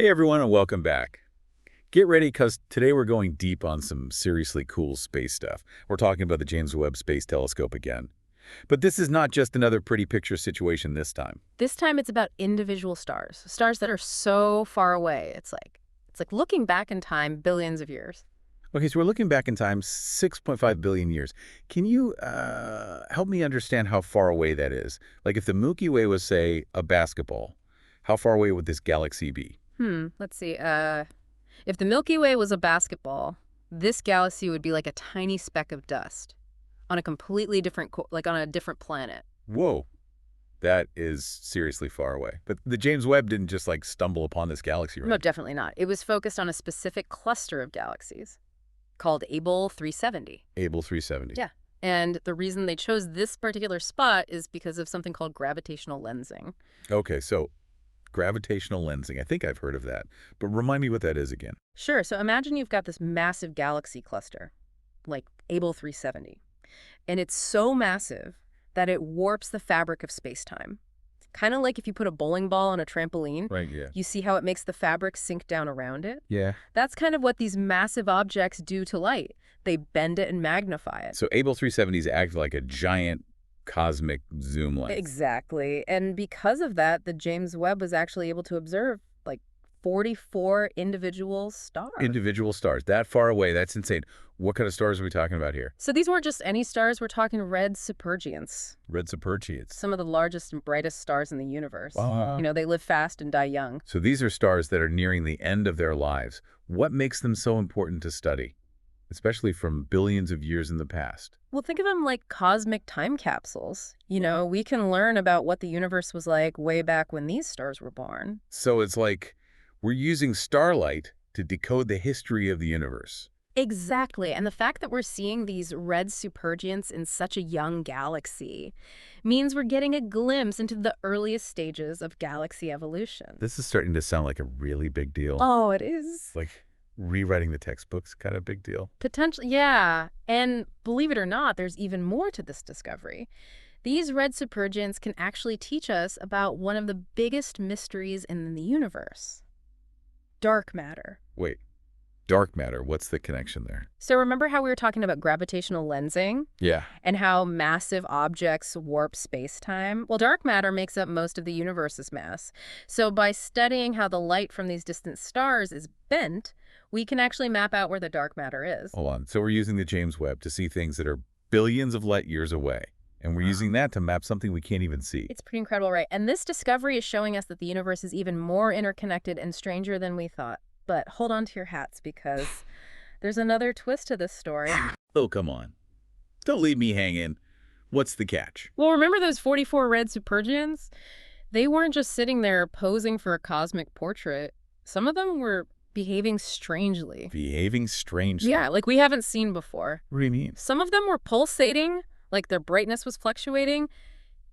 Hey everyone, and welcome back. Get ready because today we're going deep on some seriously cool space stuff. We're talking about the James Webb Space Telescope again. But this is not just another pretty picture situation this time. This time it's about individual stars, stars that are so far away. It's like looking back in time billions of years. Okay, so we're looking back in time 6.5 billion years. Can you help me understand how far away that is? Like if the Milky Way was, say, a basketball, how far away would this galaxy be? Let's see. If the Milky Way was a basketball, this galaxy would be like a tiny speck of dust on a completely different, like on a different planet. Whoa, that is seriously far away. But the James Webb didn't just like stumble upon this galaxy, No, right? definitely not. It was focused on a specific cluster of galaxies called Abell 370. Abell 370. Yeah. And the reason they chose this particular spot is because of something called gravitational lensing. Okay, so gravitational lensing. I think I've heard of that. But remind me what that is again. Sure, so imagine you've got this massive galaxy cluster, like Abell 370, and it's so massive that it warps the fabric of space-time. Kind of like if you put a bowling ball on a trampoline, Right, yeah. you see how it makes the fabric sink down around it? Yeah. That's kind of what these massive objects do to light. They bend it and magnify it. So Abell 370s act like a giant cosmic zoom lens. Exactly. And because of that, the James Webb was actually able to observe like 44 individual stars. Individual stars. That far away. That's insane. What kind of stars are we talking about here? So these weren't just any stars, we're talking red supergiants, Red Supergiants. some of the largest and brightest stars in the universe. Wow. You know, they live fast and die young. So these are stars that are nearing the end of their lives. What makes them so important to study, especially from billions of years in the past? Well, think of them like cosmic time capsules. You know, we can learn about what the universe was like way back when these stars were born. So it's like we're using starlight to decode the history of the universe. Exactly. And the fact that we're seeing these red supergiants in such a young galaxy means we're getting a glimpse into the earliest stages of galaxy evolution. This is starting to sound like a really big deal. Oh, it is. Like rewriting the textbooks, kind of big deal. Potentially, yeah. And believe it or not, there's even more to this discovery. These red supergiants can actually teach us about one of the biggest mysteries in the universe: dark matter. Wait, dark matter, what's the connection there? So remember how we were talking about gravitational lensing Yeah. and how massive objects warp space-time? Well, dark matter makes up most of the universe's mass. So by studying how the light from these distant stars is bent, we can actually map out where the dark matter is. Hold on. So we're using the James Webb to see things that are billions of light years away. And we're using that to map something we can't even see. It's pretty incredible, right? And this discovery is showing us that the universe is even more interconnected and stranger than we thought. But hold on to your hats because there's another twist to this story. Oh, come on. Don't leave me hanging. What's the catch? Well, remember those 44 red supergiants? They weren't just sitting there posing for a cosmic portrait. Some of them were behaving strangely. Behaving strangely. Yeah, like we haven't seen before. What do you mean? Some of them were pulsating, like their brightness was fluctuating,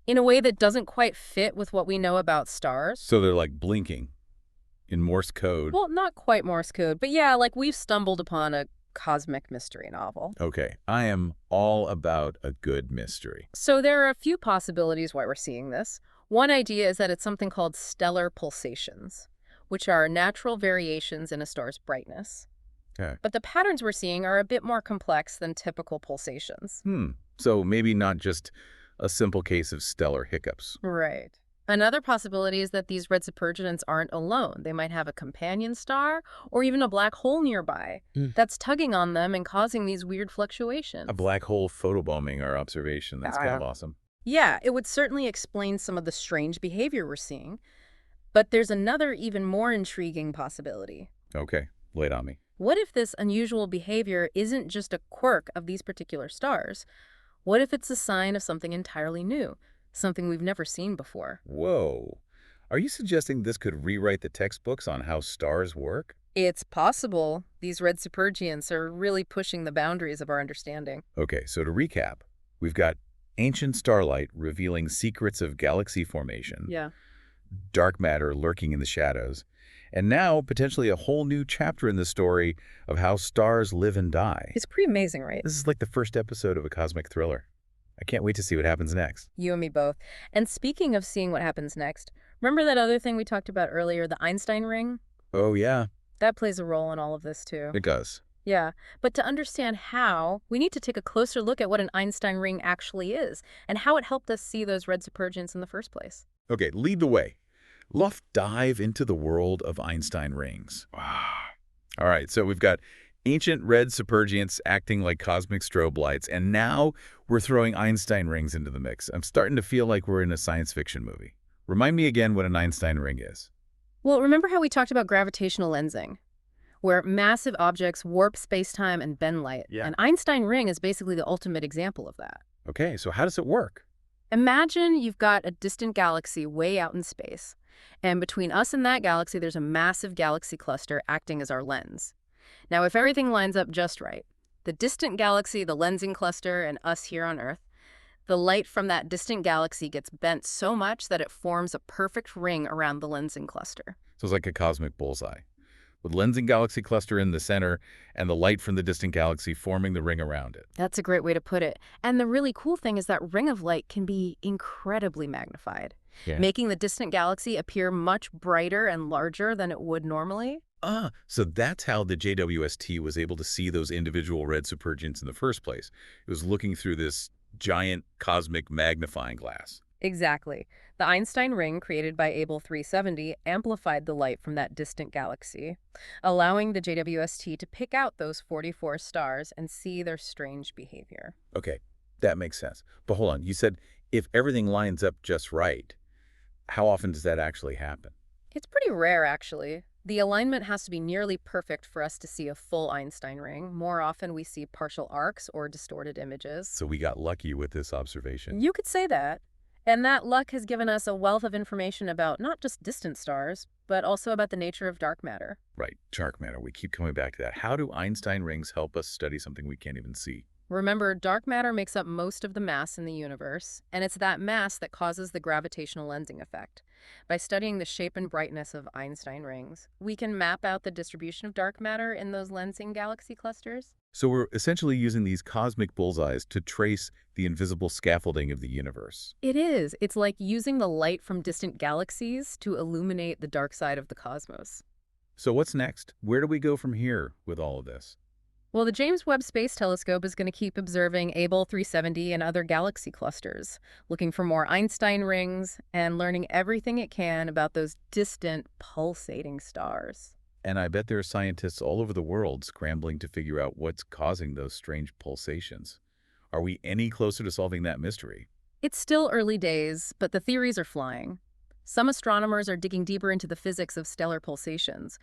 in a way that doesn't quite fit with what we know about stars. So they're like blinking in Morse code. Well, not quite Morse code, but yeah, like we've stumbled upon a cosmic mystery novel. Okay, I am all about a good mystery. So there are a few possibilities why we're seeing this. One idea is that it's something called stellar pulsations, which are natural variations in a star's brightness. Okay. But the patterns we're seeing are a bit more complex than typical pulsations. So maybe not just a simple case of stellar hiccups. Right. Another possibility is that these red supergiants aren't alone. They might have a companion star or even a black hole nearby that's tugging on them and causing these weird fluctuations. A black hole photobombing our observation. That's kind of awesome. Yeah, it would certainly explain some of the strange behavior we're seeing. But there's another even more intriguing possibility. Okay, lay it on me. What if this unusual behavior isn't just a quirk of these particular stars? What if it's a sign of something entirely new, something we've never seen before? Whoa. Are you suggesting this could rewrite the textbooks on how stars work? It's possible. These red supergiants are really pushing the boundaries of our understanding. Okay, so to recap, we've got ancient starlight revealing secrets of galaxy formation, Yeah. dark matter lurking in the shadows, and now potentially a whole new chapter in the story of how stars live and die. It's pretty amazing, right? This is like the first episode of a cosmic thriller. I can't wait to see what happens next. You and me both. And speaking of seeing what happens next, remember that other thing we talked about earlier, the Einstein ring? Oh, yeah, That plays a role in all of this, too. it does. Yeah, but to understand how, we need to take a closer look at what an Einstein ring actually is and how it helped us see those red supergiants in the first place. Okay, lead the way. Let's dive into the world of Einstein rings. Wow. All right, so we've got ancient red supergiants acting like cosmic strobe lights, and now we're throwing Einstein rings into the mix. I'm starting to feel like we're in a science fiction movie. Remind me again what an Einstein ring is. Well, remember how we talked about gravitational lensing, where massive objects warp spacetime and bend light? Yeah. An Einstein ring is basically the ultimate example of that. Okay, so how does it work? Imagine you've got a distant galaxy way out in space, and between us and that galaxy, there's a massive galaxy cluster acting as our lens. Now, if everything lines up just right, the distant galaxy, the lensing cluster, and us here on Earth, the light from that distant galaxy gets bent so much that it forms a perfect ring around the lensing cluster. So it's like a cosmic bullseye, with lensing galaxy cluster in the center and the light from the distant galaxy forming the ring around it. That's a great way to put it. And the really cool thing is that ring of light can be incredibly magnified, Yeah. making the distant galaxy appear much brighter and larger than it would normally. So that's how the JWST was able to see those individual red supergiants in the first place. It was looking through this giant cosmic magnifying glass. Exactly. The Einstein ring, created by Abell 370, amplified the light from that distant galaxy, allowing the JWST to pick out those 44 stars and see their strange behavior. Okay, that makes sense. But hold on, you said if everything lines up just right, how often does that actually happen? It's pretty rare, actually. The alignment has to be nearly perfect for us to see a full Einstein ring. More often, we see partial arcs or distorted images. So we got lucky with this observation. You could say that. And that luck has given us a wealth of information about not just distant stars, but also about the nature of dark matter. Right, dark matter. We keep coming back to that. How do Einstein rings help us study something we can't even see? Remember, dark matter makes up most of the mass in the universe, and it's that mass that causes the gravitational lensing effect. By studying the shape and brightness of Einstein rings, we can map out the distribution of dark matter in those lensing galaxy clusters. So we're essentially using these cosmic bullseyes to trace the invisible scaffolding of the universe. It is. It's like using the light from distant galaxies to illuminate the dark side of the cosmos. So what's next? Where do we go from here with all of this? Well, the James Webb Space Telescope is going to keep observing Abell 370 and other galaxy clusters, looking for more Einstein rings and learning everything it can about those distant, pulsating stars. And I bet there are scientists all over the world scrambling to figure out what's causing those strange pulsations. Are we any closer to solving that mystery? It's still early days, but the theories are flying. Some astronomers are digging deeper into the physics of stellar pulsations,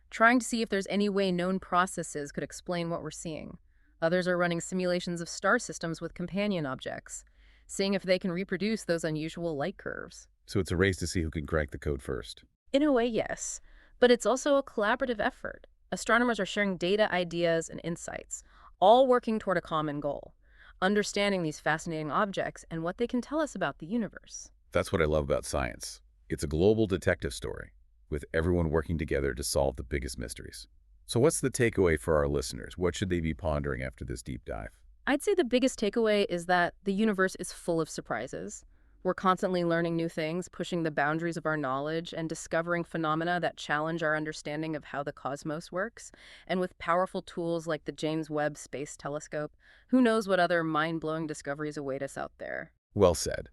trying to see if there's any way known processes could explain what we're seeing. Others are running simulations of star systems with companion objects, seeing if they can reproduce those unusual light curves. So it's a race to see who can crack the code first. In a way, yes. But it's also a collaborative effort. Astronomers are sharing data, ideas, and insights, all working toward a common goal: understanding these fascinating objects and what they can tell us about the universe. That's what I love about science. It's a global detective story, with everyone working together to solve the biggest mysteries. So what's the takeaway for our listeners? What should they be pondering after this deep dive? I'd say the biggest takeaway is that the universe is full of surprises. We're constantly learning new things, pushing the boundaries of our knowledge, and discovering phenomena that challenge our understanding of how the cosmos works. And with powerful tools like the James Webb Space Telescope, who knows what other mind-blowing discoveries await us out there. Well said.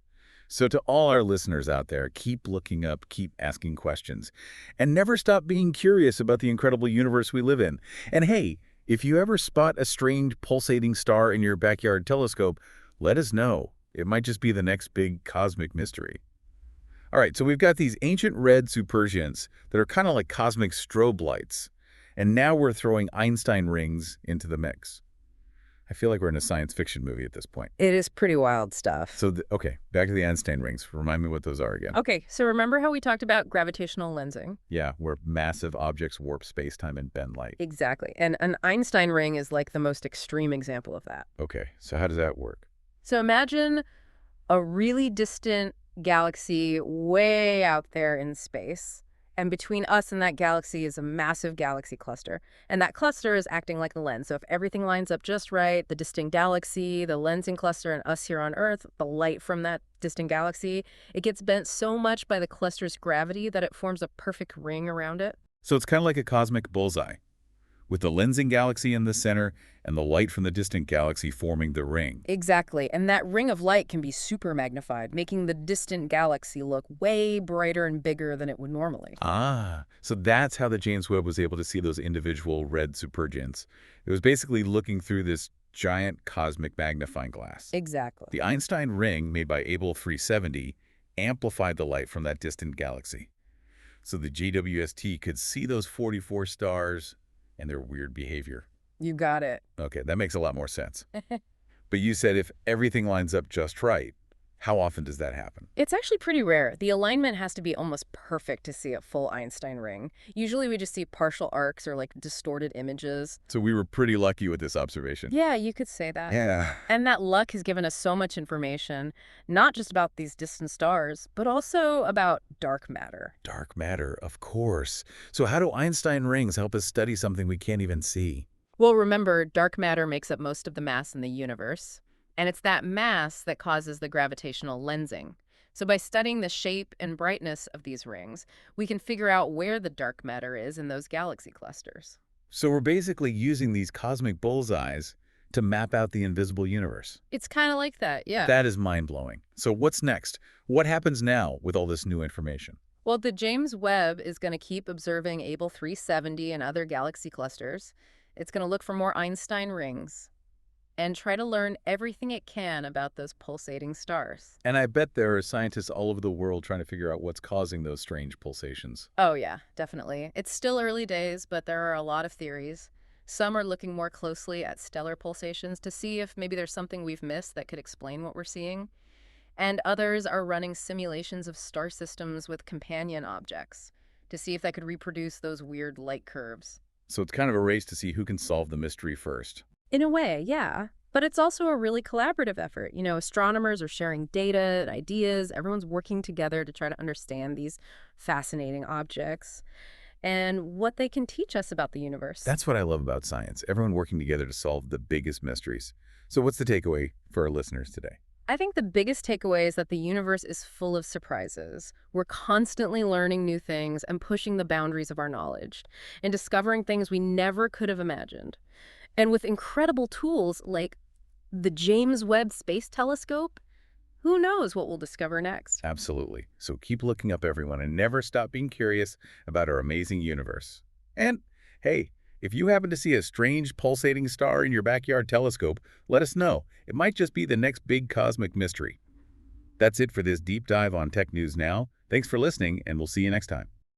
So to all our listeners out there, keep looking up, keep asking questions, and never stop being curious about the incredible universe we live in. And hey, if you ever spot a strange pulsating star in your backyard telescope, let us know. It might just be the next big cosmic mystery. All right, so we've got these ancient red supergiants that are kind of like cosmic strobe lights. And now we're throwing Einstein rings into the mix. I feel like we're in a science fiction movie at this point. It is pretty wild stuff. So, okay, back to the Einstein rings. Remind me what those are again. Okay, so remember how we talked about gravitational lensing? Yeah, where massive objects warp space-time and bend light. Exactly. And an Einstein ring is like the most extreme example of that. Okay, so how does that work? So imagine a really distant galaxy way out there in space. And between us and that galaxy is a massive galaxy cluster. And that cluster is acting like a lens. So if everything lines up just right, the distant galaxy, the lensing cluster, and us here on Earth, the light from that distant galaxy, it gets bent so much by the cluster's gravity that it forms a perfect ring around it. So it's kind of like a cosmic bullseye, with the lensing galaxy in the center and the light from the distant galaxy forming the ring. Exactly, and that ring of light can be super magnified, making the distant galaxy look way brighter and bigger than it would normally. Ah, so that's how the James Webb was able to see those individual red supergiants. It was basically looking through this giant cosmic magnifying glass. Exactly. The Einstein ring, made by Abell 370, amplified the light from that distant galaxy. So the JWST could see those 44 stars and their weird behavior. You got it. Okay, that makes a lot more sense. But you said if everything lines up just right, how often does that happen? It's actually pretty rare. The alignment has to be almost perfect to see a full Einstein ring. Usually we just see partial arcs or like distorted images. So we were pretty lucky with this observation. Yeah, you could say that. Yeah. And that luck has given us so much information, not just about these distant stars, but also about dark matter. Dark matter, of course. So how do Einstein rings help us study something we can't even see? Well, remember, dark matter makes up most of the mass in the universe, and it's that mass that causes the gravitational lensing. So by studying the shape and brightness of these rings, we can figure out where the dark matter is in those galaxy clusters. So we're basically using these cosmic bullseyes to map out the invisible universe. It's kind of like that, yeah. That is mind-blowing. So what's next? What happens now with all this new information? Well, the James Webb is going to keep observing Abell 370 and other galaxy clusters. It's going to look for more Einstein rings and try to learn everything it can about those pulsating stars. And I bet there are scientists all over the world trying to figure out what's causing those strange pulsations. Oh, yeah, definitely. It's still early days, but there are a lot of theories. Some are looking more closely at stellar pulsations to see if maybe there's something we've missed that could explain what we're seeing. And others are running simulations of star systems with companion objects to see if that could reproduce those weird light curves. So it's kind of a race to see who can solve the mystery first. In a way, yeah. But it's also a really collaborative effort. Astronomers are sharing data and ideas. Everyone's working together to try to understand these fascinating objects and what they can teach us about the universe. That's what I love about science, everyone working together to solve the biggest mysteries. So what's the takeaway for our listeners today? I think the biggest takeaway is that the universe is full of surprises. We're constantly learning new things and pushing the boundaries of our knowledge and discovering things we never could have imagined. And with incredible tools like the James Webb Space Telescope, who knows what we'll discover next? Absolutely. So keep looking up, everyone, and never stop being curious about our amazing universe. And hey, if you happen to see a strange pulsating star in your backyard telescope, let us know. It might just be the next big cosmic mystery. That's it for this deep dive on Tech News Now. Thanks for listening, and we'll see you next time.